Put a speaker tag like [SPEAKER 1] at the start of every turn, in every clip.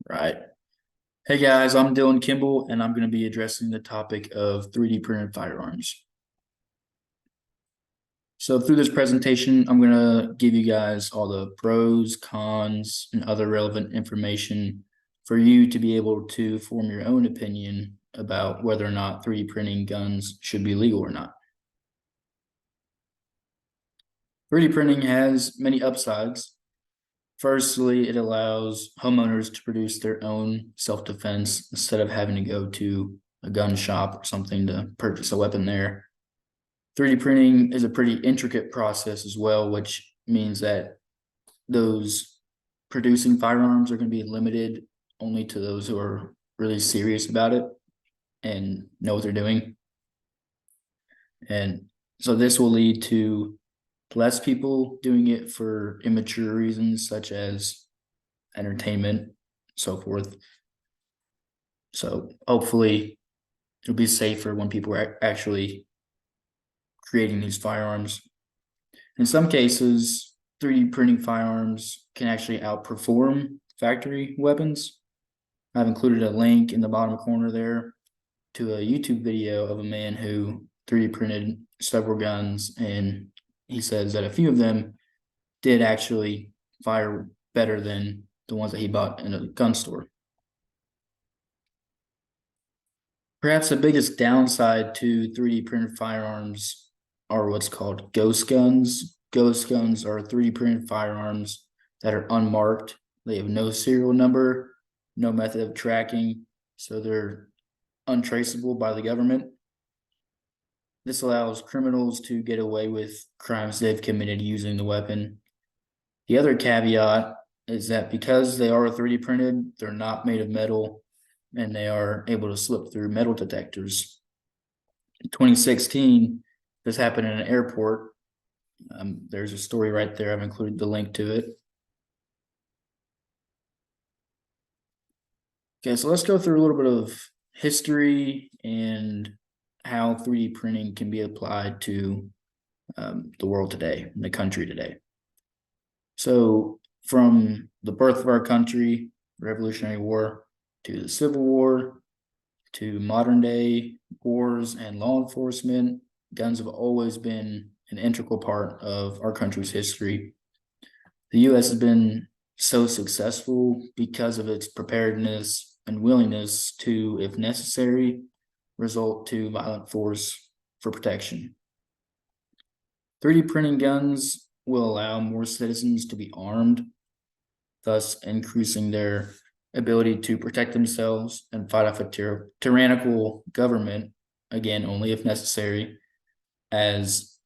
[SPEAKER 1] Right. Hey guys, I'm Dylan Kimble, and I'm going to be addressing the topic of 3D printed firearms. So, through this presentation, I'm going to give you guys all the pros, cons, and other relevant information for you to be able to form your own opinion about whether or not 3D printing guns should be legal or not. 3D printing has many upsides. Firstly, it allows homeowners to produce their own self-defense instead of having to go to a gun shop or something to purchase a weapon there. 3D printing is a pretty intricate process as well, which means that those producing firearms are going to be limited only to those who are really serious about it and know what they're doing. And so this will lead to less people doing it for immature reasons such as entertainment, so forth. So hopefully it'll be safer when people are actually creating these firearms. In some cases, 3D printing firearms can actually outperform factory weapons. I've included a link in the bottom corner there to a YouTube video of a man who 3D printed several guns, and he says that a few of them did actually fire better than the ones that he bought in a gun store. Perhaps the biggest downside to 3D printed firearms are what's called ghost guns. Ghost guns are 3D printed firearms that are unmarked. They have no serial number, no method of tracking, so they're untraceable by the government. This allows criminals to get away with crimes they've committed using the weapon. The other caveat is that because they are 3D printed, they're not made of metal and they are able to slip through metal detectors. In 2016, this happened in an airport. There's a story right there. I've included the link to it. Okay, so let's go through a little bit of history and how 3D printing can be applied to the world today, in the country today. So from the birth of our country, Revolutionary War, to the Civil War, to modern day wars and law enforcement, guns have always been an integral part of our country's history. The U.S. has been so successful because of its preparedness and willingness to, if necessary, resort to violent force for protection. 3D printing guns will allow more citizens to be armed, thus increasing their ability to protect themselves and fight off a tyrannical government, again, only if necessary, as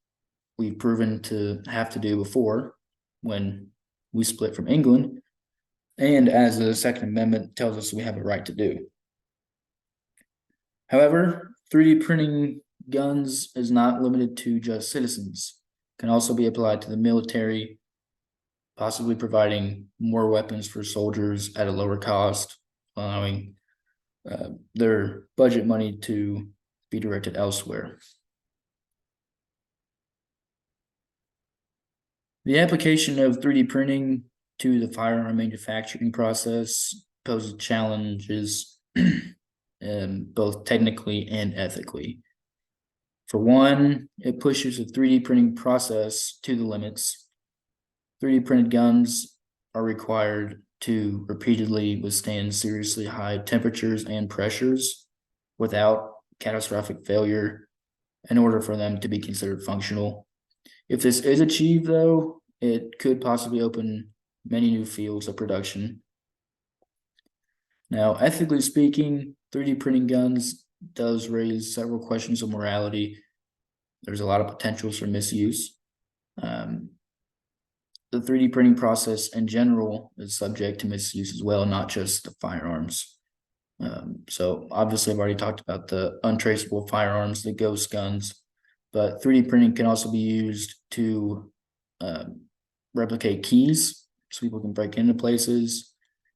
[SPEAKER 1] we've proven to have to do before when we split from England, and as the Second Amendment tells us we have a right to do. However, 3D printing guns is not limited to just citizens. It can also be applied to the military, possibly providing more weapons for soldiers at a lower cost, allowing their budget money to be directed elsewhere. The application of 3D printing to the firearm manufacturing process poses challenges both technically and ethically. For one, it pushes the 3D printing process to the limits. 3D printed guns are required to repeatedly withstand seriously high temperatures and pressures without catastrophic failure in order for them to be considered functional. If this is achieved, though, it could possibly open many new fields of production. Now, ethically speaking, 3D printing guns does raise several questions of morality. There's a lot of potentials for misuse. The 3D printing process in general is subject to misuse as well, not just the firearms. So obviously I've already talked about the untraceable firearms, the ghost guns, but 3D printing can also be used to replicate keys so people can break into places.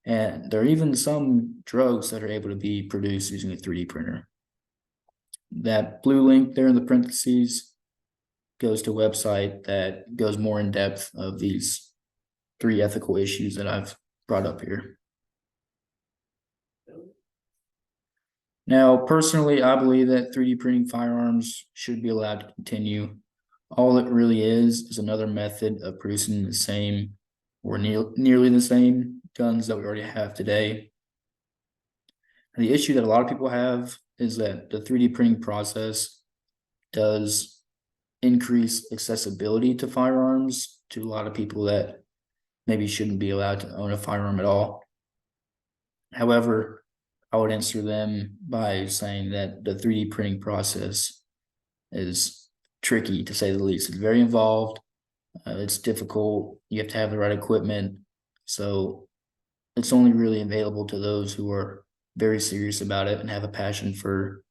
[SPEAKER 1] And there are even some drugs that are able to be produced using a 3D printer. That blue link there in the parentheses goes to a website that goes more in depth of these 3 ethical issues that I've brought up here. Now, personally, I believe that 3D printing firearms should be allowed to continue. All it really is another method of producing the same or nearly the same guns that we already have today. And the issue that a lot of people have is that the 3D printing process does increase accessibility to firearms to a lot of people that maybe shouldn't be allowed to own a firearm at all. However, I would answer them by saying that the 3D printing process is tricky, to say the least. It's very involved. It's difficult. You have to have the right equipment. So it's only really available to those who are very serious about it and have a passion for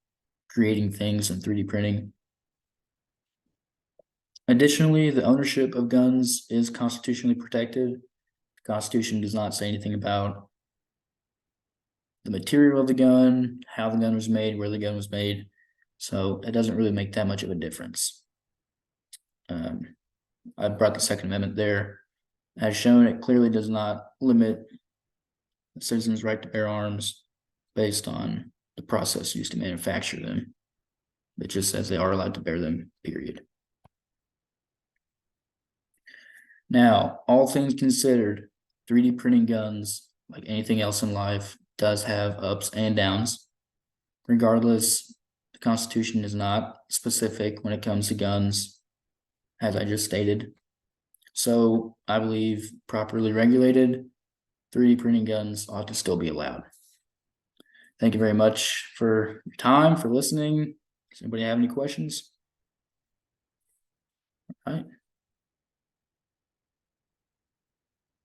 [SPEAKER 1] creating things and 3D printing. Additionally, the ownership of guns is constitutionally protected. The Constitution does not say anything about the material of the gun, how the gun was made, where the gun was made. So it doesn't really make that much of a difference. I brought the Second Amendment there. As shown, it clearly does not limit the citizens' right to bear arms based on the process used to manufacture them. It just says they are allowed to bear them, period. Now, all things considered, 3D printing guns, like anything else in life, does have ups and downs. Regardless, the Constitution is not specific when it comes to guns, as I just stated. So I believe properly regulated 3D printing guns ought to still be allowed. Thank you very much for your time, for listening. Does anybody have any questions? All right.